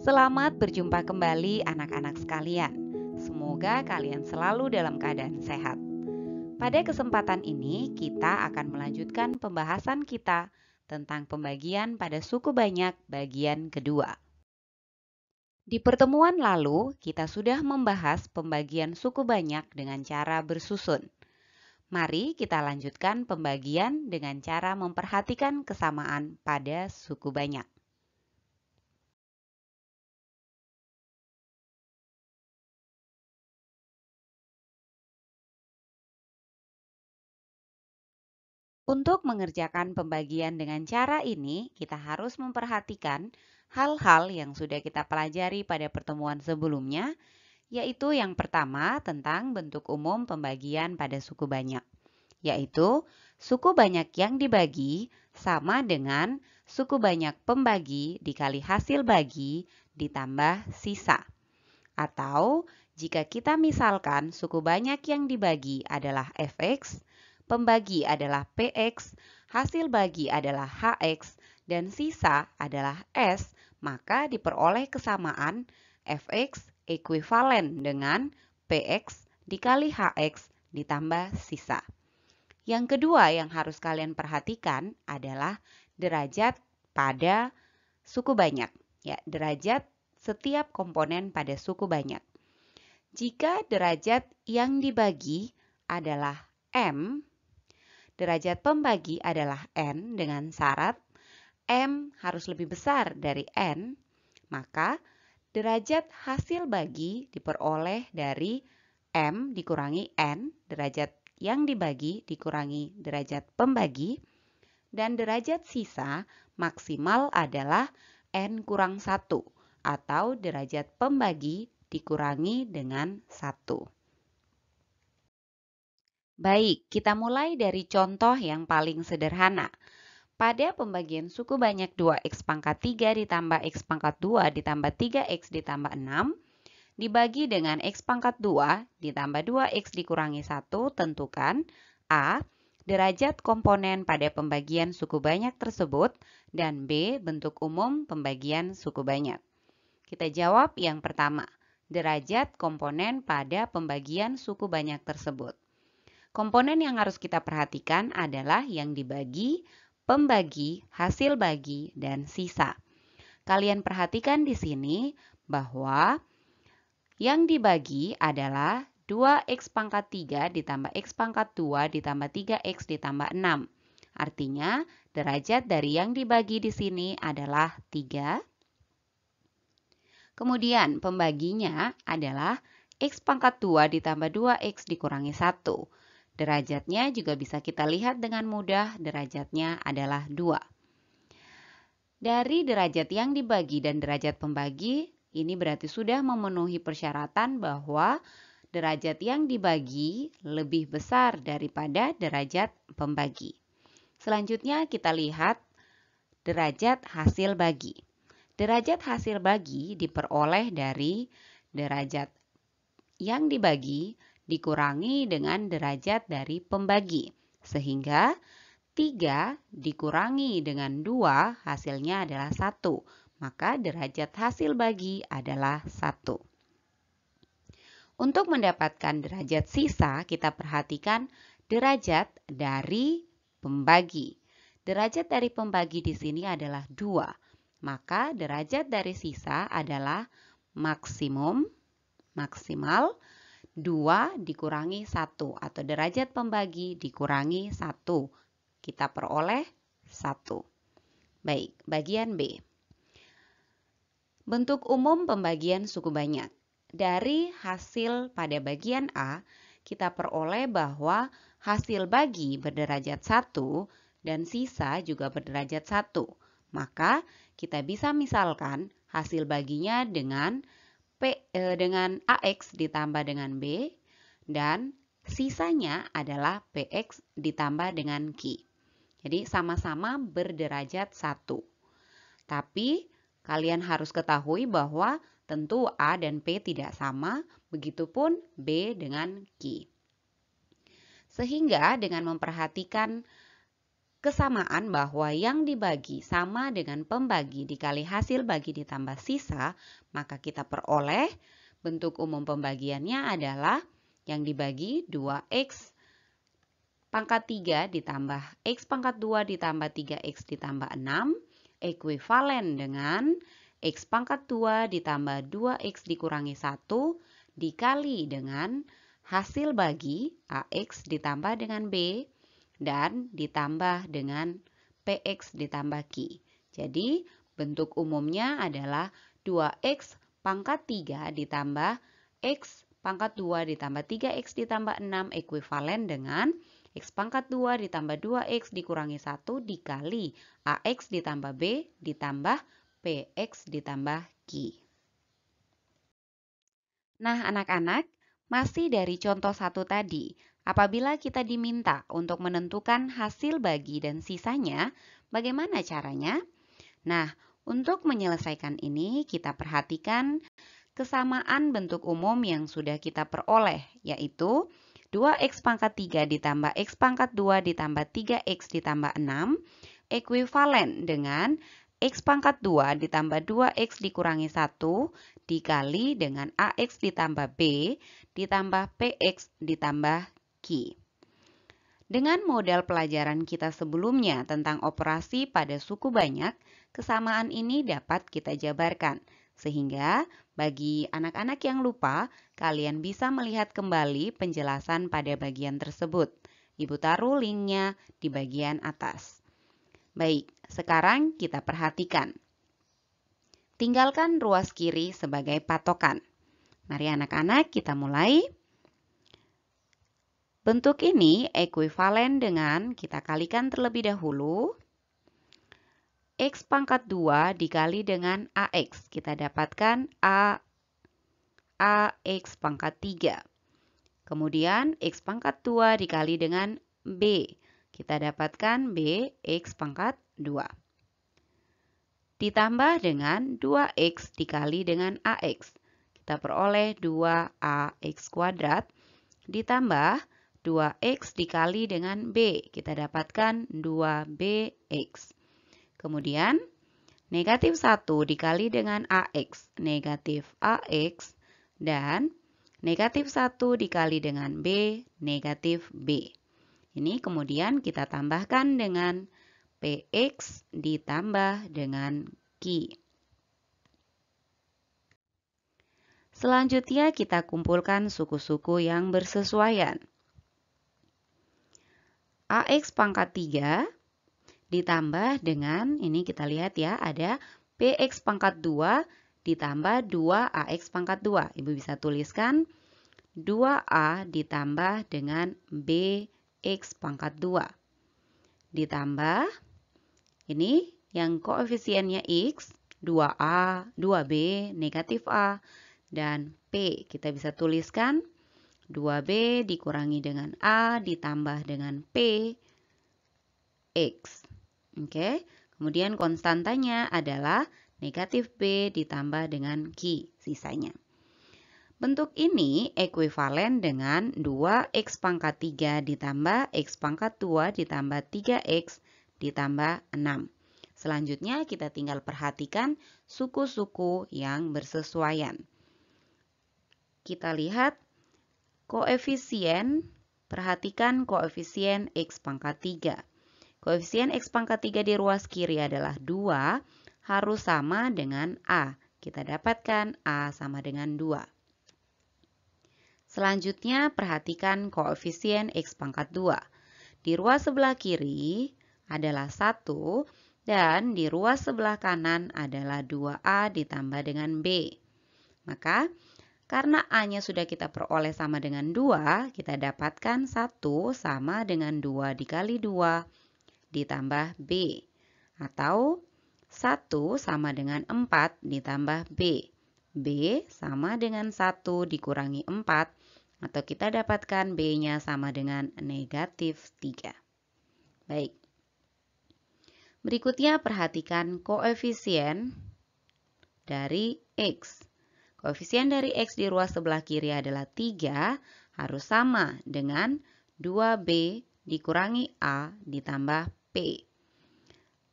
Selamat berjumpa kembali anak-anak sekalian. Semoga kalian selalu dalam keadaan sehat. Pada kesempatan ini kita akan melanjutkan pembahasan kita tentang pembagian pada suku banyak bagian kedua. Di pertemuan lalu kita sudah membahas pembagian suku banyak dengan cara bersusun. Mari kita lanjutkan pembagian dengan cara memperhatikan kesamaan pada suku banyak. Untuk mengerjakan pembagian dengan cara ini, kita harus memperhatikan hal-hal yang sudah kita pelajari pada pertemuan sebelumnya, yaitu yang pertama tentang bentuk umum pembagian pada suku banyak, yaitu suku banyak yang dibagi sama dengan suku banyak pembagi dikali hasil bagi ditambah sisa. Atau jika kita misalkan suku banyak yang dibagi adalah fx, pembagi adalah px, hasil bagi adalah hx, dan sisa adalah s, maka diperoleh kesamaan fx ekuivalen dengan px dikali hx ditambah sisa. Yang kedua yang harus kalian perhatikan adalah derajat pada suku banyak. Ya, derajat setiap komponen pada suku banyak. Jika derajat yang dibagi adalah M, derajat pembagi adalah N dengan syarat M harus lebih besar dari N, maka derajat hasil bagi diperoleh dari M dikurangi N, derajat yang dibagi dikurangi derajat pembagi, dan derajat sisa maksimal adalah N kurang 1 atau derajat pembagi dikurangi dengan 1. Baik, kita mulai dari contoh yang paling sederhana. Pada pembagian suku banyak 2x pangkat 3 ditambah x pangkat 2 ditambah 3x ditambah 6, dibagi dengan x pangkat 2 ditambah 2x dikurangi 1, tentukan A. Derajat komponen pada pembagian suku banyak tersebut, dan B. Bentuk umum pembagian suku banyak. Kita jawab yang pertama, derajat komponen pada pembagian suku banyak tersebut. Komponen yang harus kita perhatikan adalah yang dibagi, pembagi, hasil bagi, dan sisa. Kalian perhatikan di sini bahwa yang dibagi adalah 2x pangkat 3 ditambah x pangkat 2 ditambah 3x ditambah 6. Artinya, derajat dari yang dibagi di sini adalah 3. Kemudian, pembaginya adalah x pangkat 2 ditambah 2x dikurangi 1. Derajatnya juga bisa kita lihat dengan mudah, derajatnya adalah 2. Dari derajat yang dibagi dan derajat pembagi, ini berarti sudah memenuhi persyaratan bahwa derajat yang dibagi lebih besar daripada derajat pembagi. Selanjutnya kita lihat derajat hasil bagi. Derajat hasil bagi diperoleh dari derajat yang dibagi dikurangi dengan derajat dari pembagi. Sehingga 3 dikurangi dengan 2 hasilnya adalah 1. Maka derajat hasil bagi adalah 1. Untuk mendapatkan derajat sisa, kita perhatikan derajat dari pembagi. Derajat dari pembagi di sini adalah 2. Maka derajat dari sisa adalah maksimal 2 dikurangi 1 atau derajat pembagi dikurangi 1. Kita peroleh 1. Baik, bagian B. Bentuk umum pembagian suku banyak. Dari hasil pada bagian A, kita peroleh bahwa hasil bagi berderajat 1 dan sisa juga berderajat 1. Maka kita bisa misalkan hasil baginya dengan AX ditambah dengan B, dan sisanya adalah PX ditambah dengan Q. Jadi sama-sama berderajat 1. Tapi kalian harus ketahui bahwa tentu A dan P tidak sama, begitupun B dengan Q. Sehingga dengan memperhatikan kesamaan bahwa yang dibagi sama dengan pembagi dikali hasil bagi ditambah sisa, maka kita peroleh bentuk umum pembagiannya adalah yang dibagi 2x pangkat 3 ditambah x pangkat 2 ditambah 3x ditambah 6, ekuivalen dengan x pangkat 2 ditambah 2x dikurangi 1 dikali dengan hasil bagi AX ditambah dengan B dan ditambah dengan PX ditambah Q. Jadi bentuk umumnya adalah 2x pangkat 3 ditambah x pangkat 2 ditambah 3x ditambah 6 ekuivalen dengan x pangkat 2 ditambah 2x dikurangi 1 dikali AX ditambah B ditambah PX ditambah Q. Nah, anak-anak, masih dari contoh 1 tadi, apabila kita diminta untuk menentukan hasil bagi dan sisanya, bagaimana caranya? Nah, untuk menyelesaikan ini, kita perhatikan kesamaan bentuk umum yang sudah kita peroleh, yaitu 2x pangkat 3 ditambah x pangkat 2 ditambah 3x ditambah 6, ekuivalen dengan x pangkat 2 ditambah 2x dikurangi 1 dikali dengan AX ditambah B ditambah PX ditambah Q. Dengan model pelajaran kita sebelumnya tentang operasi pada suku banyak, kesamaan ini dapat kita jabarkan. Sehingga bagi anak-anak yang lupa, kalian bisa melihat kembali penjelasan pada bagian tersebut. Ibu taruh linknya di bagian atas. Baik, sekarang kita perhatikan. Tinggalkan ruas kiri sebagai patokan. Mari anak-anak kita mulai. Bentuk ini ekuivalen dengan kita kalikan terlebih dahulu. X pangkat 2 dikali dengan AX. Kita dapatkan AX pangkat 3. Kemudian X pangkat 2 dikali dengan B. Kita dapatkan B X pangkat 2. Ditambah dengan 2X dikali dengan AX. Kita peroleh 2AX kuadrat. Ditambah 2X dikali dengan B. Kita dapatkan 2BX. Kemudian negatif 1 dikali dengan AX. Negatif AX. Dan negatif 1 dikali dengan B. Negatif B. Ini kemudian kita tambahkan dengan PX ditambah dengan Q. Selanjutnya kita kumpulkan suku-suku yang bersesuaian. AX pangkat 3 ditambah dengan, ini kita lihat ya, ada PX pangkat 2 ditambah 2AX pangkat 2. Ibu bisa tuliskan 2A ditambah dengan BX pangkat 2. Ditambah, ini yang koefisiennya X, 2A, 2B, negatif A, dan P. Kita bisa tuliskan 2B dikurangi dengan A ditambah dengan P, X. Oke, kemudian konstantanya adalah negatif B ditambah dengan Q sisanya. Bentuk ini ekuivalen dengan 2x pangkat 3 ditambah x pangkat 2 ditambah 3x ditambah 6. Selanjutnya kita tinggal perhatikan suku-suku yang bersesuaian. Kita lihat koefisien, perhatikan koefisien x pangkat 3. Koefisien x pangkat 3 di ruas kiri adalah 2, harus sama dengan A. Kita dapatkan A sama dengan 2. Selanjutnya perhatikan koefisien x pangkat 2. Di ruas sebelah kiri adalah 1 dan di ruas sebelah kanan adalah 2A ditambah dengan B. Maka karena A-nya sudah kita peroleh sama dengan 2, kita dapatkan 1 sama dengan 2 dikali 2 ditambah B. Atau 1 sama dengan 4 ditambah B. B sama dengan 1 dikurangi 4. Atau kita dapatkan B-nya sama dengan negatif 3. Baik. Berikutnya perhatikan koefisien dari X. Koefisien dari X di ruas sebelah kiri adalah 3, harus sama dengan 2B dikurangi A ditambah P.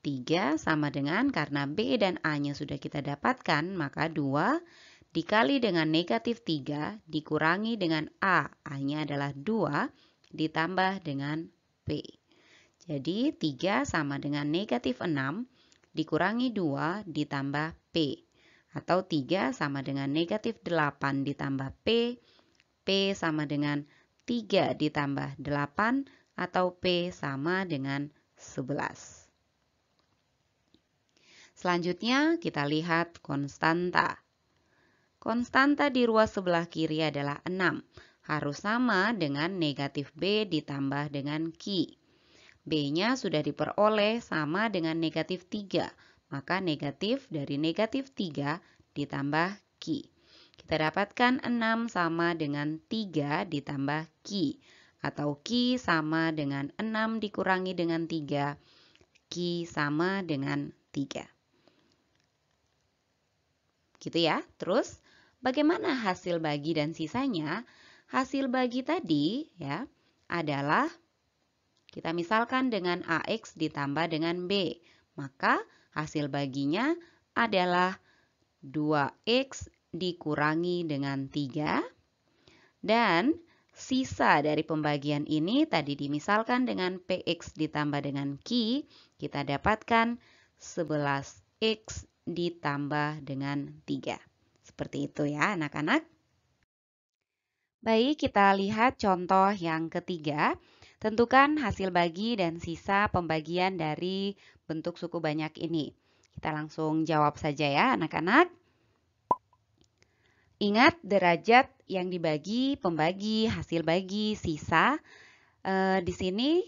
3 sama dengan, karena B dan A-nya sudah kita dapatkan, maka 2 dikali dengan negatif 3 dikurangi dengan A. A-nya adalah 2 ditambah dengan P. Jadi 3 sama dengan negatif 6 dikurangi 2 ditambah P. Atau 3 sama dengan negatif 8 ditambah P. P sama dengan 3 ditambah 8 atau P sama dengan 11. Selanjutnya kita lihat konstanta. Konstanta di ruas sebelah kiri adalah 6. Harus sama dengan negatif B ditambah dengan Q. B-nya sudah diperoleh sama dengan negatif 3. Maka negatif dari negatif 3 ditambah Q. Kita dapatkan 6 sama dengan 3 ditambah Q. Atau Q sama dengan 6 dikurangi dengan 3. Q sama dengan 3. Gitu ya. Terus bagaimana hasil bagi dan sisanya? Hasil bagi tadi ya adalah kita misalkan dengan AX ditambah dengan B. Maka hasil baginya adalah 2X dikurangi dengan 3. Dan sisa dari pembagian ini tadi dimisalkan dengan PX ditambah dengan Q. Kita dapatkan 11X ditambah dengan 3. Seperti itu ya anak-anak. Baik, kita lihat contoh yang ketiga. Tentukan hasil bagi dan sisa pembagian dari bentuk suku banyak ini. Kita langsung jawab saja ya anak-anak. Ingat derajat yang dibagi, pembagi, hasil bagi, sisa. Di sini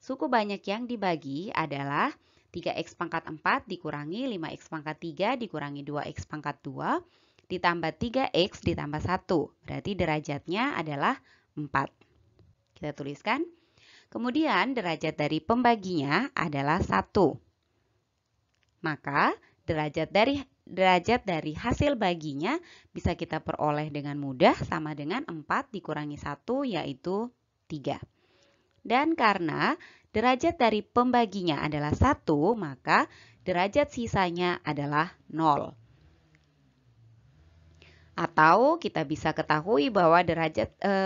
suku banyak yang dibagi adalah 3x pangkat 4 dikurangi 5x pangkat 3 dikurangi 2x pangkat 2 ditambah 3x ditambah 1. Berarti derajatnya adalah 4. Kita tuliskan. Kemudian derajat dari pembaginya adalah 1. Maka derajat dari hasil baginya bisa kita peroleh dengan mudah sama dengan 4 dikurangi 1 yaitu 3. Dan karena derajat dari pembaginya adalah 1, maka derajat sisanya adalah 0. Atau kita bisa ketahui bahwa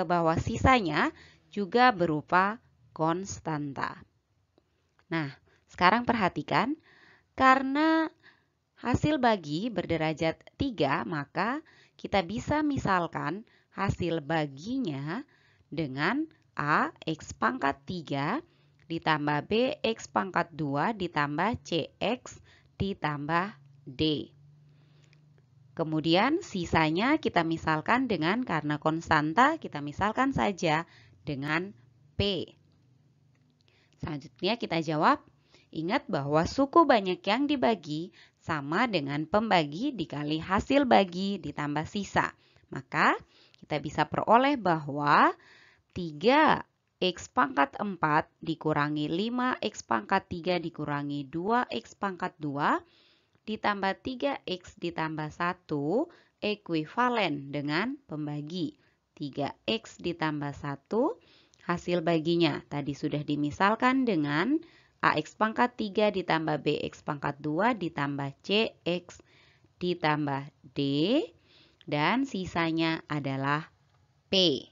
bahwa sisanya juga berupa konstanta. Nah, sekarang perhatikan, karena hasil bagi berderajat 3, maka kita bisa misalkan hasil baginya dengan A X pangkat 3 ditambah B X pangkat 2 ditambah CX ditambah D. Kemudian sisanya kita misalkan dengan, karena konstanta, kita misalkan saja dengan P. Selanjutnya kita jawab, ingat bahwa suku banyak yang dibagi sama dengan pembagi dikali hasil bagi ditambah sisa. Maka kita bisa peroleh bahwa 3x pangkat 4 dikurangi 5x pangkat 3 dikurangi 2x pangkat 2 ditambah 3x ditambah 1 ekuivalen dengan pembagi. 3x ditambah 1 hasil baginya tadi sudah dimisalkan dengan AX pangkat 3 ditambah BX pangkat 2 ditambah CX ditambah D. Dan sisanya adalah P.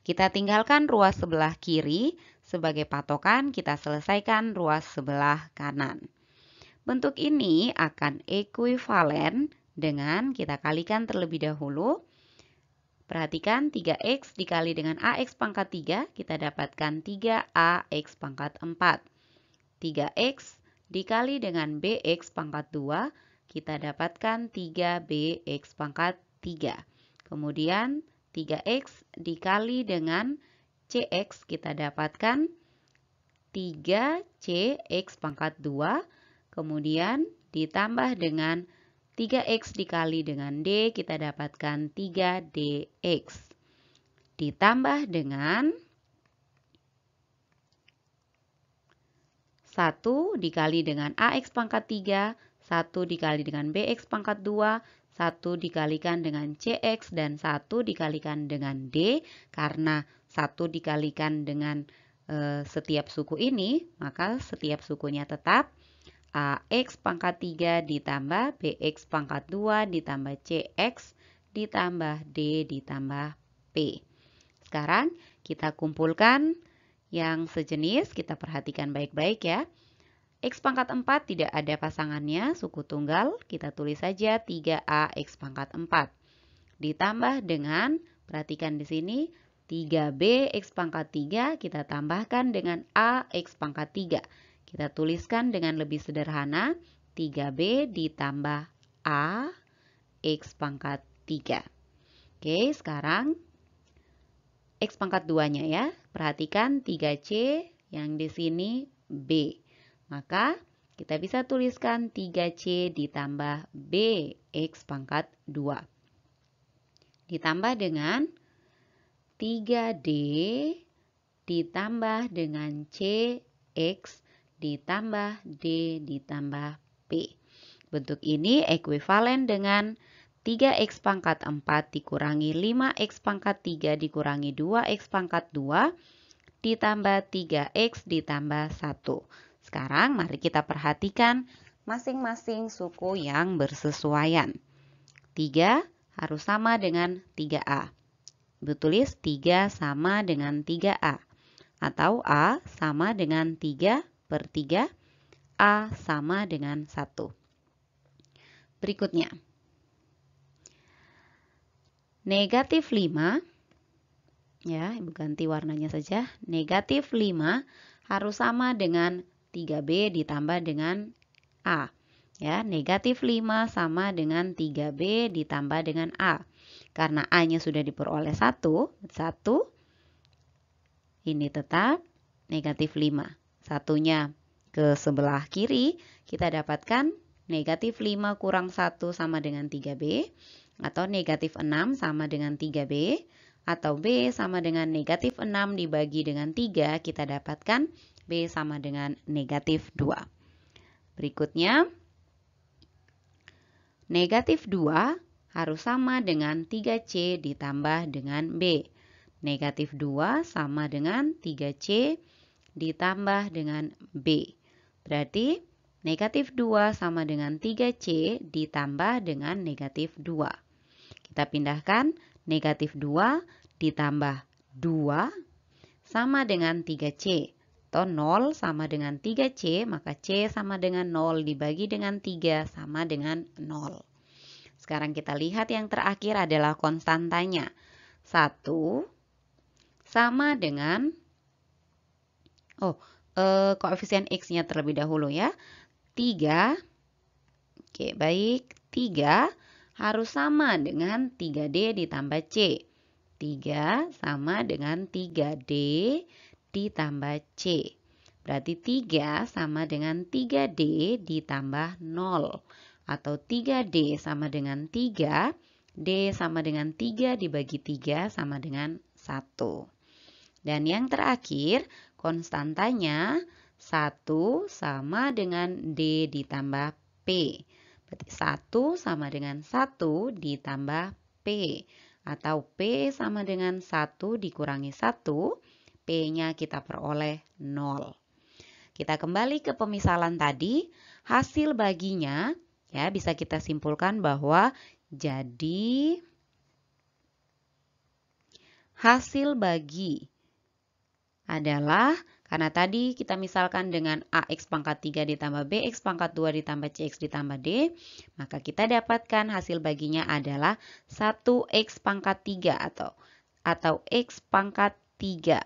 Kita tinggalkan ruas sebelah kiri sebagai patokan, kita selesaikan ruas sebelah kanan. Bentuk ini akan ekuivalen dengan kita kalikan terlebih dahulu. Perhatikan 3x dikali dengan AX pangkat 3, kita dapatkan 3AX pangkat 4. 3x dikali dengan BX pangkat 2, kita dapatkan 3BX pangkat 3. Kemudian 3x dikali dengan CX, kita dapatkan 3CX pangkat 2. Kemudian ditambah dengan 3x dikali dengan D, kita dapatkan 3dx. Ditambah dengan 1 dikali dengan AX pangkat 3, 1 dikali dengan BX pangkat 2, 1 dikalikan dengan CX, dan 1 dikalikan dengan D. Karena 1 dikalikan dengan setiap suku ini, maka setiap sukunya tetap AX pangkat 3 ditambah BX pangkat 2 ditambah CX ditambah D ditambah P. Sekarang kita kumpulkan yang sejenis, kita perhatikan baik-baik ya. X pangkat 4 tidak ada pasangannya, suku tunggal, kita tulis saja 3A X pangkat 4. Ditambah dengan, perhatikan di sini, 3B X pangkat 3, kita tambahkan dengan A X pangkat 3. Kita tuliskan dengan lebih sederhana, 3B ditambah A X pangkat 3. Oke, sekarang X pangkat 2-nya ya. Perhatikan 3C yang di sini B. Maka kita bisa tuliskan 3C ditambah B X pangkat 2. Ditambah dengan 3D ditambah dengan CX ditambah D ditambah P. Bentuk ini ekuivalen dengan 3X pangkat 4 dikurangi 5X pangkat 3 dikurangi 2X pangkat 2 ditambah 3X ditambah 1. Sekarang mari kita perhatikan masing-masing suku yang bersesuaian. 3 harus sama dengan 3A. Ditulis 3 sama dengan 3A. Atau A sama dengan 3/3, A sama dengan 1. Berikutnya. Negatif 5, ya, Ibu ganti warnanya saja. Negatif 5 harus sama dengan 3B ditambah dengan A. Ya, negatif 5 sama dengan 3B ditambah dengan A. Karena A-nya sudah diperoleh 1, ini tetap negatif 5. Satunya ke sebelah kiri, kita dapatkan negatif 5 kurang 1 sama dengan 3B. Atau negatif 6 sama dengan 3B. Atau B sama dengan negatif 6 dibagi dengan 3, kita dapatkan B sama dengan negatif 2. Berikutnya, negatif 2 harus sama dengan 3C ditambah dengan B. Negatif 2 sama dengan 3C ditambah dengan B. Berarti negatif 2 sama dengan 3C ditambah dengan negatif 2. Kita pindahkan negatif 2 ditambah 2 sama dengan 3C. Atau 0 sama dengan 3C, maka C sama dengan 0 dibagi dengan 3 sama dengan 0. Sekarang kita lihat yang terakhir adalah konstantanya. 1 sama dengan, koefisien X-nya terlebih dahulu ya. 3, oke baik, 3 harus sama dengan 3D ditambah C. 3 sama dengan 3D ditambah C. Berarti 3 sama dengan 3D ditambah 0. Atau 3D sama dengan 3, D sama dengan 3 dibagi 3 sama dengan 1. Dan yang terakhir, konstantanya 1 sama dengan D ditambah P. Berarti 1 sama dengan 1 ditambah P. Atau P sama dengan 1 dikurangi 1, P-nya kita peroleh 0. Kita kembali ke pemisalan tadi, hasil baginya ya bisa kita simpulkan bahwa jadi hasil bagi adalah, karena tadi kita misalkan dengan AX pangkat 3 ditambah BX pangkat 2 ditambah CX ditambah D, maka kita dapatkan hasil baginya adalah 1X pangkat 3 atau X pangkat 3.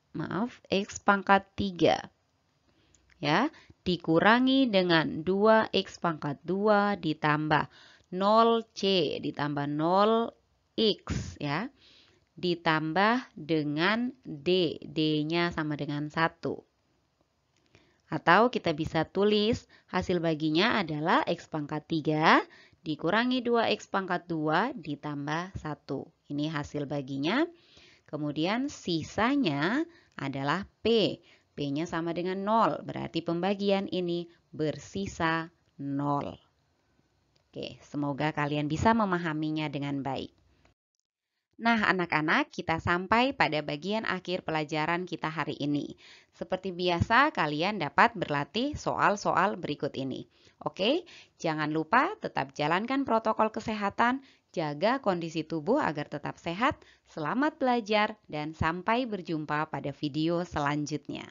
Maaf, X pangkat 3. Ya, dikurangi dengan 2X pangkat 2 ditambah 0C ditambah 0X ya. Ditambah dengan D. D-nya sama dengan 1. Atau kita bisa tulis hasil baginya adalah X pangkat 3 dikurangi 2X pangkat 2 ditambah 1. Ini hasil baginya. Kemudian sisanya adalah P. P-nya sama dengan 0. Berarti pembagian ini bersisa 0. Oke, semoga kalian bisa memahaminya dengan baik. Nah, anak-anak, kita sampai pada bagian akhir pelajaran kita hari ini. Seperti biasa, kalian dapat berlatih soal-soal berikut ini. Oke, jangan lupa tetap jalankan protokol kesehatan, jaga kondisi tubuh agar tetap sehat, selamat belajar, dan sampai berjumpa pada video selanjutnya.